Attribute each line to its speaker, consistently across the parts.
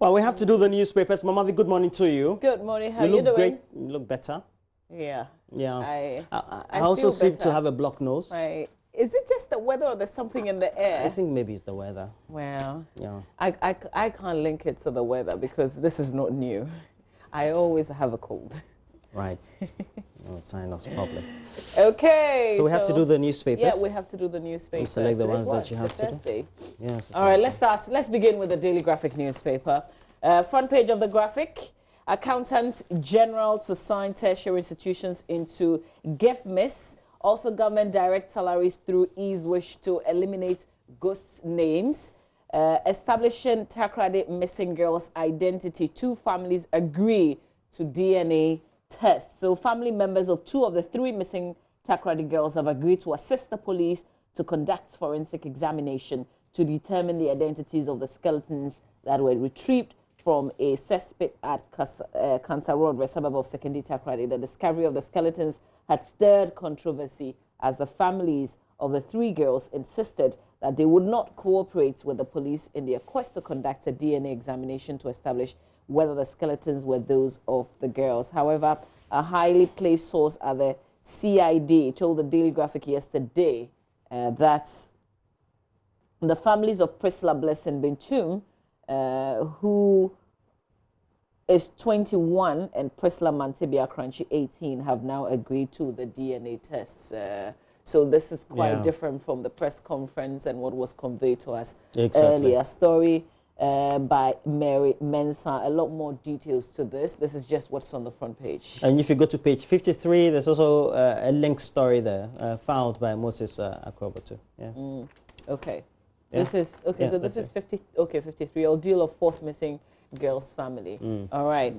Speaker 1: Well, we have to do the newspapers. Mama, good morning to you.
Speaker 2: Good morning. How you
Speaker 1: look
Speaker 2: doing?
Speaker 1: Great. You look better.
Speaker 2: Yeah.
Speaker 1: Yeah.
Speaker 2: I
Speaker 1: also
Speaker 2: feel
Speaker 1: seem
Speaker 2: better.
Speaker 1: to have a blocked nose.
Speaker 2: Right. Is it just the weather or there's something in the air?
Speaker 1: I think maybe it's the weather.
Speaker 2: Well,
Speaker 1: yeah.
Speaker 2: I can't link it to the weather because this is not new. I always have a cold.
Speaker 1: Right. No sinus problem.
Speaker 2: Okay.
Speaker 1: So we have to do the newspapers.
Speaker 2: Yeah, we have to do the newspapers.
Speaker 1: Select the ones that you have to
Speaker 2: Thursday.
Speaker 1: do. Yes.
Speaker 2: All right, let's start. Let's begin with the Daily Graphic newspaper. Front page of the Graphic. Accountants General to sign tertiary institutions into GIFMIS. Also, government direct salaries through ease wish to eliminate ghost names. Establishing Takrady missing girls' identity. 2 families agree to DNA test. So family members of 2 of the 3 missing Takrady girls have agreed to assist the police to conduct forensic examination to determine the identities of the skeletons that were retrieved from a cesspit at Cancer Road, west suburb of Secondary Takrady. The discovery of the skeletons had stirred controversy as the families of the 3 girls insisted that they would not cooperate with the police in their quest to conduct a DNA examination to establish whether the skeletons were those of the girls. However, a highly placed source at the CID told the Daily Graphic yesterday that the families of Priscilla Blessing Bintum, who is 21, and Priscilla Mantibia Crunchy, 18, have now agreed to the DNA tests. So this is quite different from the press conference and what was conveyed to us earlier. Story by Mary Mensah. A lot more details to this. This is just what's on the front page.
Speaker 1: And if you go to page 53, there's also a linked story there, found by Moses Akrobotu. Yeah.
Speaker 2: Okay. Yeah. This is okay. So this is 53. Ordeal of 4th missing girl's family. All right.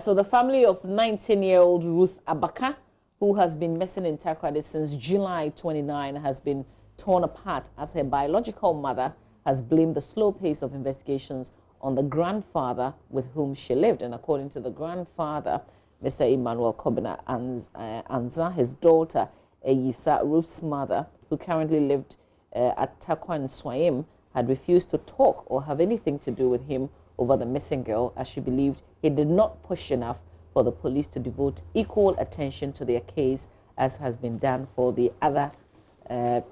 Speaker 2: So the family of 19-year-old Ruth Abaka, who has been missing in Takrady since July 29, has been torn apart as her biological mother has blamed the slow pace of investigations on the grandfather with whom she lived. And according to the grandfather, Mr. Emmanuel Kobina Anza, his daughter, Eyisa, Ruth's mother, who currently lived at Takwan Swayim, had refused to talk or have anything to do with him over the missing girl, as she believed he did not push enough for the police to devote equal attention to their case as has been done for the other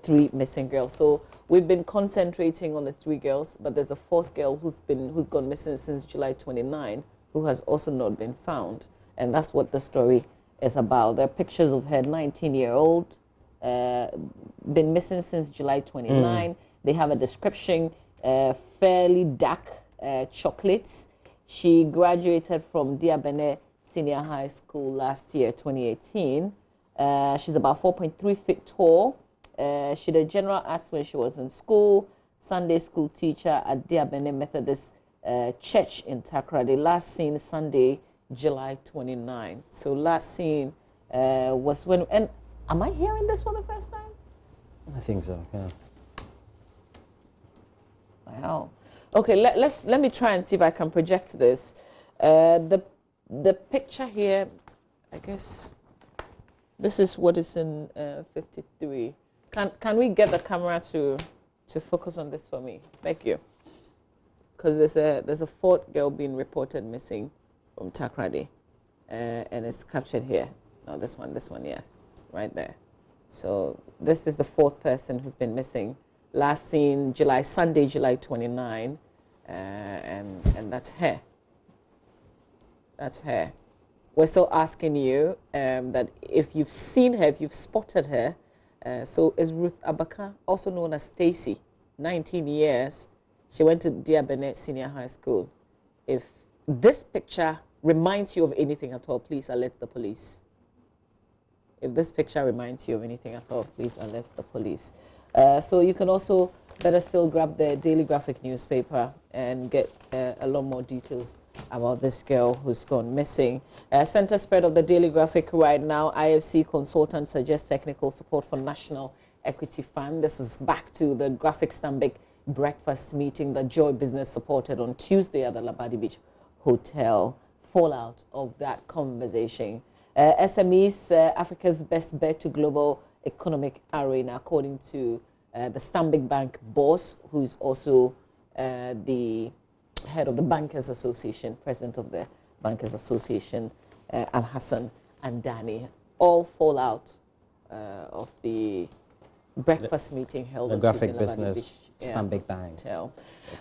Speaker 2: 3 missing girls. So we've been concentrating on the 3 girls, but there's a 4th girl who's gone missing since July 29, who has also not been found, and that's what the story is about. There are pictures of her 19-year-old, been missing since July 29. They have a description, fairly dark chocolates. She graduated from Diabene Senior High School last year, 2018. She's about 4.3 feet tall. She did general arts when she was in school, Sunday school teacher at Diabene Methodist Church in Takrady. Last seen Sunday, July 29. So last seen was when, and am I hearing this for the first time?
Speaker 1: I think so, yeah.
Speaker 2: Wow. Okay, let me try and see if I can project this. The picture here, I guess this is what is in 53. Can we get the camera to focus on this for me? Thank you. Because there's a 4th girl being reported missing from Takrady, and it's captured here. No, this one, yes, right there. So this is the 4th person who's been missing. Last seen Sunday, July 29, and that's her. That's her. We're still asking you that if you've seen her, if you've spotted her. So is Ruth Abaka, also known as Stacy, 19 years. She went to Diabene Senior High School. If this picture reminds you of anything at all, please alert the police. If this picture reminds you of anything at all, please alert the police. So you can also better still grab the Daily Graphic newspaper and get a lot more details about this girl who's gone missing. Center spread of the Daily Graphic right now. IFC consultant suggests technical support for National Equity Fund. This is back to the Graphic Stanbic breakfast meeting that Joy Business supported on Tuesday at the Labadi Beach Hotel. Fallout of that conversation. SMEs, Africa's best bet to global economic arena, according to the Stanbic Bank boss, who is also the head of the Bankers Association, president of the Bankers Association, Al Hassan and Danny, all fall out of the breakfast meeting held
Speaker 1: the
Speaker 2: on
Speaker 1: graphic
Speaker 2: Tuesday,
Speaker 1: business, Stanbic Bank.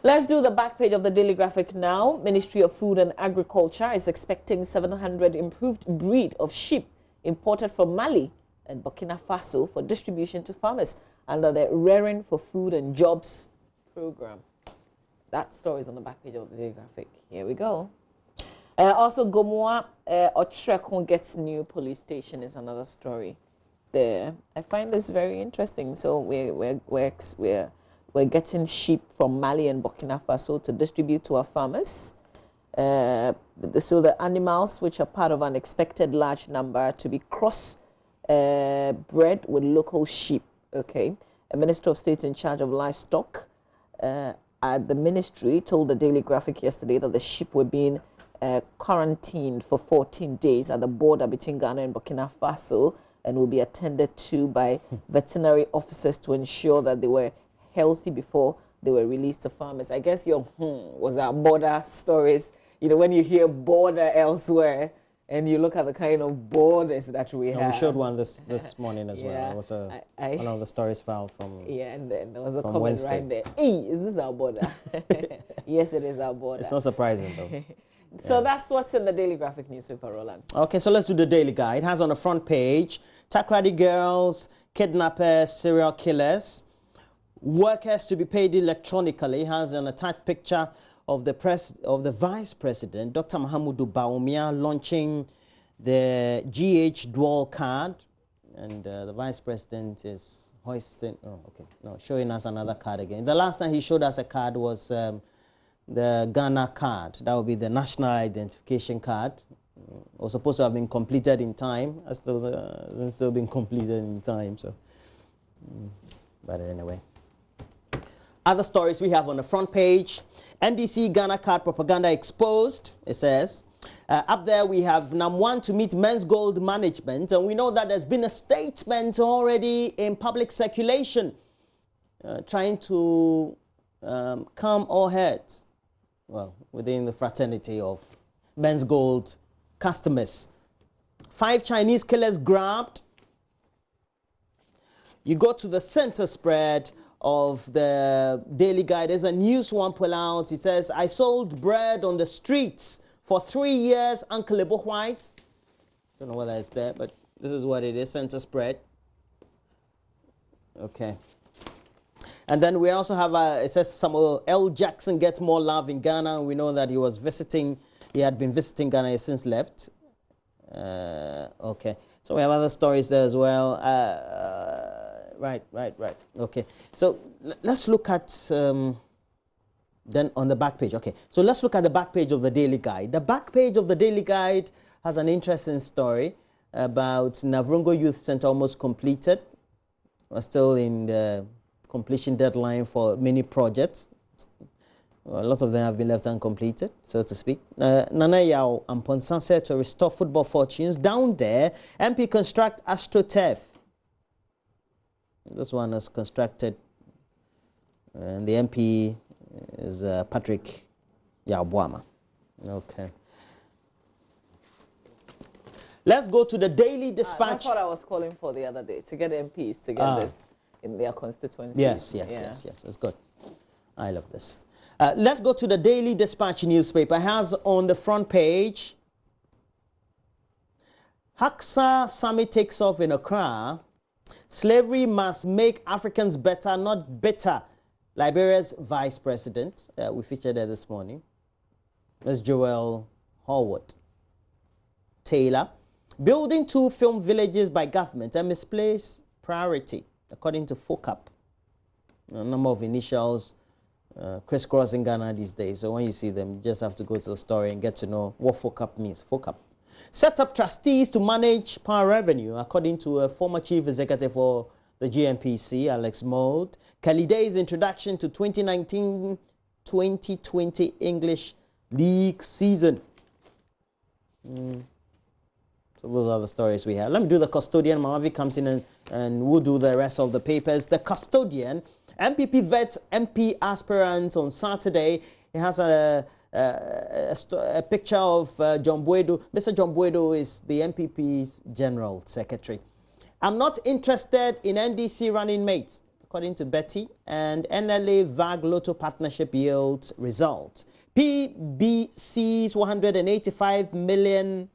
Speaker 2: Let's do the back page of the Daily Graphic now. Ministry of Food and Agriculture is expecting 700 improved breed of sheep imported from Mali and Burkina Faso for distribution to farmers under the Rearing for Food and Jobs program. That story is on the back page of the Daily Graphic. Here we go. Also, Gomoa Ochrekon gets new police station is another story there. I find this very interesting. So we're getting sheep from Mali and Burkina Faso to distribute to our farmers. So the animals, which are part of an expected large number, to be bred with local sheep. Okay, a Minister of State in charge of livestock at the ministry told the Daily Graphic yesterday that the sheep were being quarantined for 14 days at the border between Ghana and Burkina Faso and will be attended to by veterinary officers to ensure that they were healthy before they were released to farmers. I guess your was our border stories. You know, when you hear border elsewhere and you look at the kind of borders that we have.
Speaker 1: We showed one this morning as well. It was one of the stories filed from
Speaker 2: and then there was a comment
Speaker 1: Wednesday.
Speaker 2: right there. Hey, is this our border? Yes, it is our border.
Speaker 1: It's not surprising though.
Speaker 2: So that's what's in the Daily Graphic newspaper, Roland. Okay,
Speaker 1: so let's do the Daily Guide. It has on the front page, Takrady girls, kidnappers, serial killers, workers to be paid electronically. It has an attached picture of the Vice President, Dr. Mahamudu Bawumia, launching the GH Dual card. And the Vice President is showing us another card again. The last time he showed us a card was the Ghana card. That would be the national identification card. It was supposed to have been completed in time. It's still been completed in time. So, but anyway. Other stories we have on the front page. NDC Ghana card propaganda exposed, it says. Up there we have NAM1 to meet men's gold management. And we know that there's been a statement already in public circulation trying to calm all heads. Well, within the fraternity of men's gold customers. 5 Chinese killers grabbed. You go to the center spread of the Daily Guide. There's a news one pull out. It says, I sold bread on the streets for 3 years, Uncle Ebo White. Don't know whether it's there, but this is what it is, center spread. Okay. And then we also have, it says Samuel L. Jackson gets more love in Ghana. We know that he had been visiting Ghana, he since left. Okay. So we have other stories there as well. Right. Okay. So let's look at, then on the back page. Okay. So let's look at the back page of the Daily Guide. The back page of the Daily Guide has an interesting story about Navrongo Youth Center almost completed. We're still in the completion deadline for many projects. A lot of them have been left uncompleted, so to speak. Nana Yao and Ponsan said to restore football fortunes. Down there, MP construct AstroTurf. This one is constructed, and the MP is Patrick Yabwama. Okay. Let's go to the Daily Dispatch.
Speaker 2: That's what I was calling for the other day, to get MPs to get this in their constituencies.
Speaker 1: Yes. It's good. I love this. Let's go to the Daily Dispatch newspaper. It has on the front page, Haxa Summit takes off in Accra. Slavery must make Africans better, not bitter. Liberia's Vice President. We featured there this morning. That's Joel Howard Taylor. Building 2 film villages by government, a misplaced priority, according to FOCAP. A number of initials crisscrossing Ghana these days. So when you see them, you just have to go to the story and get to know what FOCAP means. FOCAP. Set up trustees to manage power revenue, according to a former chief executive for the GNPC, Alex Mould. Kaliday's introduction to 2019-2020 English League season. So those are the stories we have. Let me do the custodian. Mamavi comes in and we'll do the rest of the papers. The custodian, MPP vets MP aspirants on Saturday. It has a a picture of John Buedo. Mr. John Buedo is the MPP's General Secretary. I'm not interested in NDC running mates, according to Betty, and NLA VAG Lotto partnership yields result. PBC's 185 million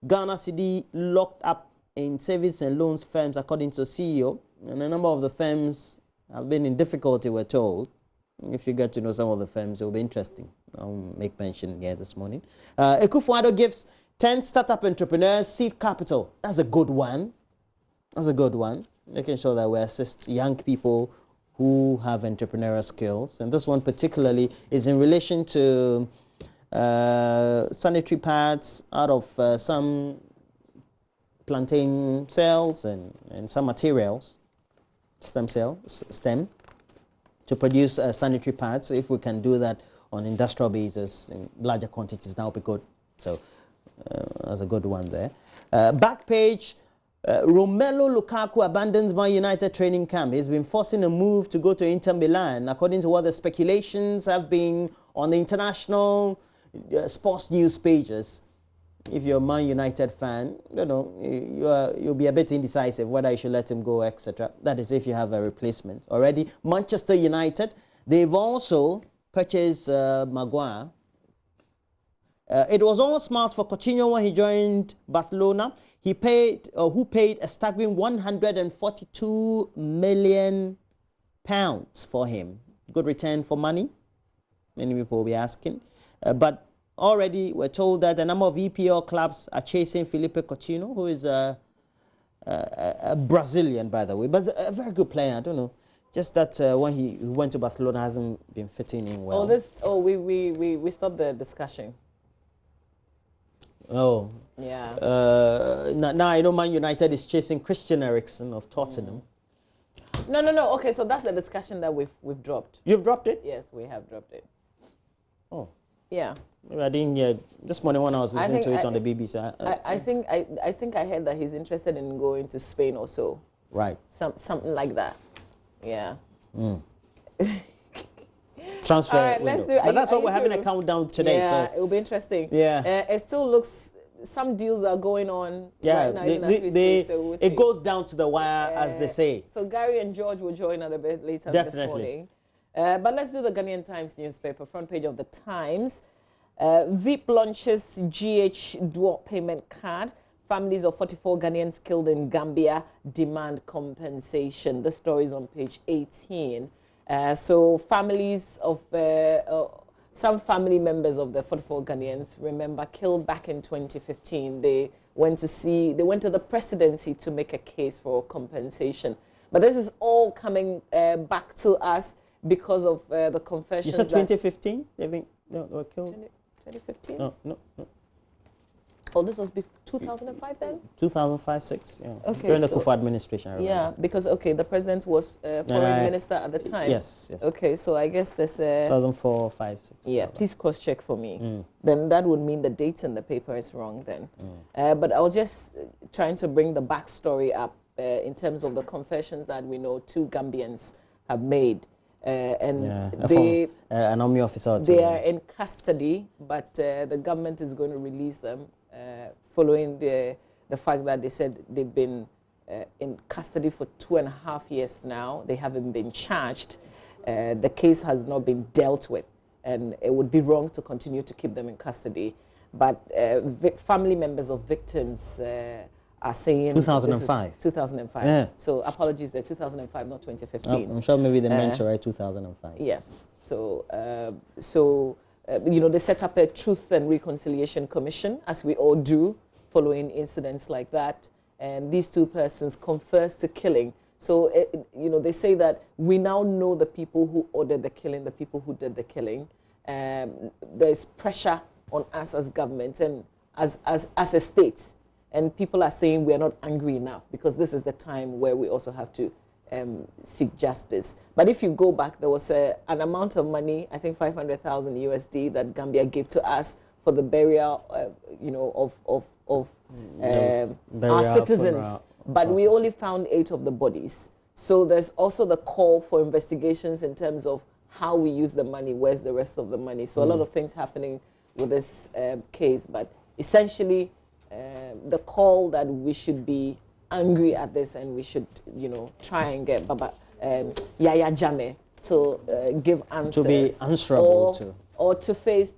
Speaker 1: Ghana cedi locked up in savings and loans firms, according to the CEO. And a number of the firms have been in difficulty, we're told. If you get to know some of the firms, it will be interesting. I'll make mention here this morning. Ekufuado gives 10 startup entrepreneurs seed capital. That's a good one. That's a good one. Making sure that we assist young people who have entrepreneurial skills. And this one particularly is in relation to sanitary pads out of some plantain cells and some materials, stem, to produce sanitary pads. If we can do that on industrial basis in larger quantities, that would be good. So that's a good one there. Back page, Romelu Lukaku abandons Man United training camp. He's been forcing a move to go to Inter Milan, according to what the speculations have been on the international sports news pages. If you're a Man United fan, you know, you'll be a bit indecisive whether you should let him go, etc. That is if you have a replacement already. Manchester United, they've also purchased Maguire. It was all smiles for Coutinho when he joined Barcelona. He paid, who paid a staggering £142 million for him. Good return for money, many people will be asking. But already we're told that a number of EPL clubs are chasing Felipe Coutinho, who is a Brazilian, by the way, but a very good player. I don't know. Just that when he went to Barcelona, hasn't been fitting in well.
Speaker 2: We stopped the discussion.
Speaker 1: Oh.
Speaker 2: Yeah.
Speaker 1: Now I know Man United is chasing Christian Eriksen of Tottenham.
Speaker 2: No. Okay, so that's the discussion that we've dropped.
Speaker 1: You've dropped it?
Speaker 2: Yes, we have dropped it.
Speaker 1: Oh.
Speaker 2: Yeah.
Speaker 1: Maybe I didn't hear this morning when I was listening to it on the BBC.
Speaker 2: I think I heard that he's interested in going to Spain or so.
Speaker 1: Right.
Speaker 2: Something like that. Yeah.
Speaker 1: Transfer.
Speaker 2: All right, let's do.
Speaker 1: But that's why we're having a countdown today.
Speaker 2: Yeah,
Speaker 1: so
Speaker 2: it will be interesting.
Speaker 1: Yeah.
Speaker 2: It still looks. Some deals are going on
Speaker 1: yeah,
Speaker 2: right now. So
Speaker 1: it goes down to the wire, as they say.
Speaker 2: So Gary and George will join a bit later this morning. But let's do the Ghanaian Times newspaper, front page of the Times. VIP launches GH dual payment card. Families of 44 Ghanaians killed in Gambia demand compensation. The story is on page 18. So families of some family members of the 44 Ghanaians, remember, killed back in 2015. They went to the presidency to make a case for compensation. But this is all coming back to us because of the confessions.
Speaker 1: You said 2015? They were killed?
Speaker 2: 2015?
Speaker 1: No.
Speaker 2: Oh, this was 2005 then?
Speaker 1: 2005-06, yeah.
Speaker 2: Okay,
Speaker 1: during the Kufu administration, I remember.
Speaker 2: Yeah, because, okay, the president was foreign minister at the time.
Speaker 1: Yes.
Speaker 2: Okay, so I guess there's...
Speaker 1: 2004, 5, 6.
Speaker 2: Yeah, please cross-check for me. Then that would mean the dates in the paper is wrong then. But I was just trying to bring the backstory up in terms of the confessions that we know 2 Gambians have made. And an army officer. They are in custody, but the government is going to release them following the fact that they said they've been in custody for 2.5 years now. They haven't been charged. The case has not been dealt with, and it would be wrong to continue to keep them in custody. But family members of victims are saying
Speaker 1: 2005.
Speaker 2: 2005.
Speaker 1: Yeah.
Speaker 2: So apologies, they're 2005, not 2015.
Speaker 1: I'm sure maybe they meant to write 2005.
Speaker 2: Yes. So, you know, they set up a Truth and Reconciliation Commission, as we all do, following incidents like that. And these 2 persons confessed to killing. So, you know, they say that we now know the people who ordered the killing, the people who did the killing. There's pressure on us as government and as a state. And people are saying we are not angry enough because this is the time where we also have to seek justice. But if you go back, there was an amount of money, I think 500,000 USD, that Gambia gave to us for the burial, you know, of our citizens. But we only found 8 of the bodies. So there's also the call for investigations in terms of how we use the money, where's the rest of the money. So a lot of things happening with this case, but essentially the call that we should be angry at this and we should, try and get Baba Yaya Jame to give answers.
Speaker 1: To be answerable to.
Speaker 2: Or to face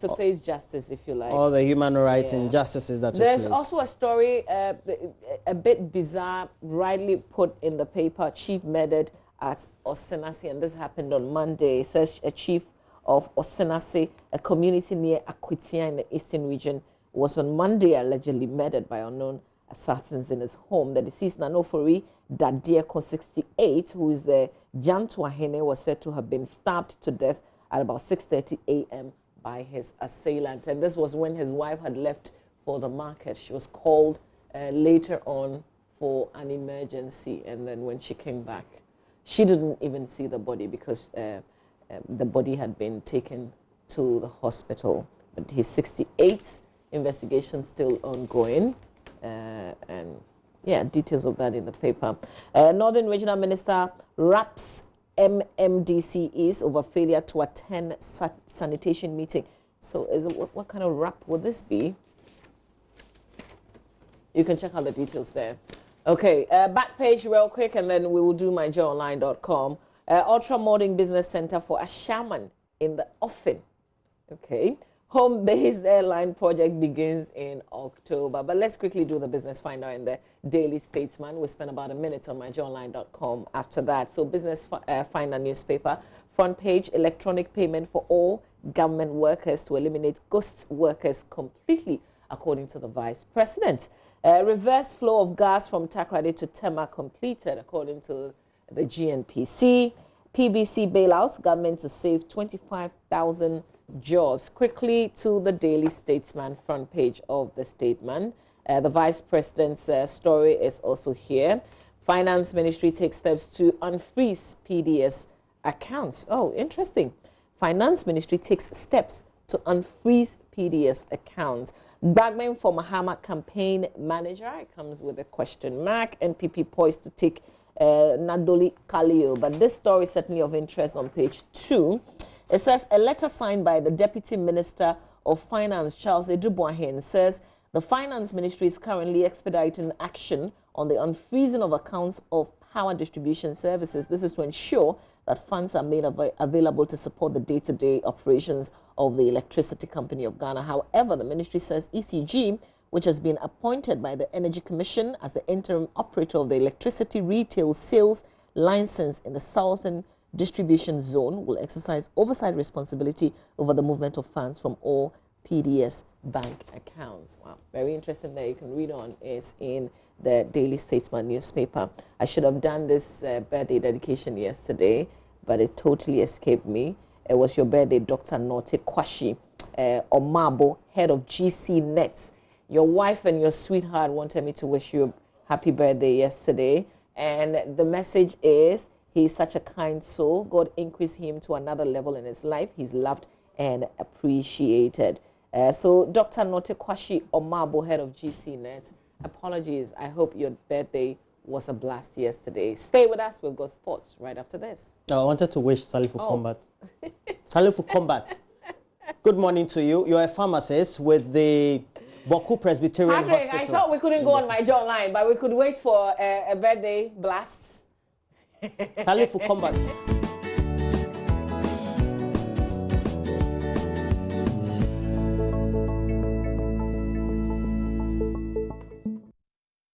Speaker 2: justice, if you like.
Speaker 1: All the human rights injustices that took place.
Speaker 2: There's also a story, a bit bizarre, rightly put in the paper, chief murdered at Osenase, and this happened on Monday. It says a chief of Osenase, a community near Akwitia in the eastern region, was on Monday allegedly murdered by unknown assassins in his home. The deceased Nanofori Dadieko, 68, who is the Jantuahene, was said to have been stabbed to death at about 6:30 a.m. by his assailant. And this was when his wife had left for the market. She was called later on for an emergency. And then when she came back, she didn't even see the body because the body had been taken to the hospital. But he's 68, investigation still ongoing. And yeah, details of that in the paper. Northern Regional Minister wraps MMDCs over failure to attend sanitation meeting. So what kind of rap would this be? You can check out the details there. Okay, back page real quick, and then we will do myjoyonline.com. Ultra Modern Business Center for a shaman in the offing. Okay. Home-based airline project begins in October. But let's quickly do the business finder in the Daily Statesman. We'll spend about a minute on myjoyonline.com after that. So business finder newspaper, front page, electronic payment for all government workers to eliminate ghost workers completely, according to the Vice President. Reverse flow of gas from Takrady to Tema completed, according to the GNPC. PBC bailouts, government to save 25,000 jobs. Quickly to the Daily Statesman front page of the statement. The Vice President's story is also here. Finance Ministry takes steps to unfreeze PDS accounts. Oh, interesting. Finance Ministry takes steps to unfreeze PDS accounts. Bagman for Mahama campaign manager. It comes with a question mark. NPP poised to take Nadoli Kalio. But this story is certainly of interest on page 2. It says a letter signed by the Deputy Minister of Finance, Charles Edubuahen, says the Finance Ministry is currently expediting action on the unfreezing of accounts of power distribution services. This is to ensure that funds are made available to support the day-to-day operations of the Electricity Company of Ghana. However, the ministry says ECG, which has been appointed by the Energy Commission as the interim operator of the electricity retail sales license in the Southern Distribution Zone, will exercise oversight responsibility over the movement of funds from all PDS bank accounts. Wow, very interesting there. You can read on. It's in the Daily Statesman newspaper. I should have done this birthday dedication yesterday, but it totally escaped me. It was your birthday, Dr. Norte Kwashi Omabo, head of GC Nets. Your wife and your sweetheart wanted me to wish you a happy birthday yesterday. And the message is, he's such a kind soul. God increase him to another level in his life. He's loved and appreciated. So Dr. Note Kwashi Omabo, head of GC Net, apologies. I hope your birthday was a blast yesterday. Stay with us. We've got sports right after this.
Speaker 1: I wanted to wish Sally for combat. Sally for combat. Good morning to you. You're a pharmacist with the Boku Presbyterian
Speaker 2: Patrick,
Speaker 1: Hospital.
Speaker 2: I thought we couldn't go on my John line, but we could wait for a birthday blast.
Speaker 1: Sally for combat.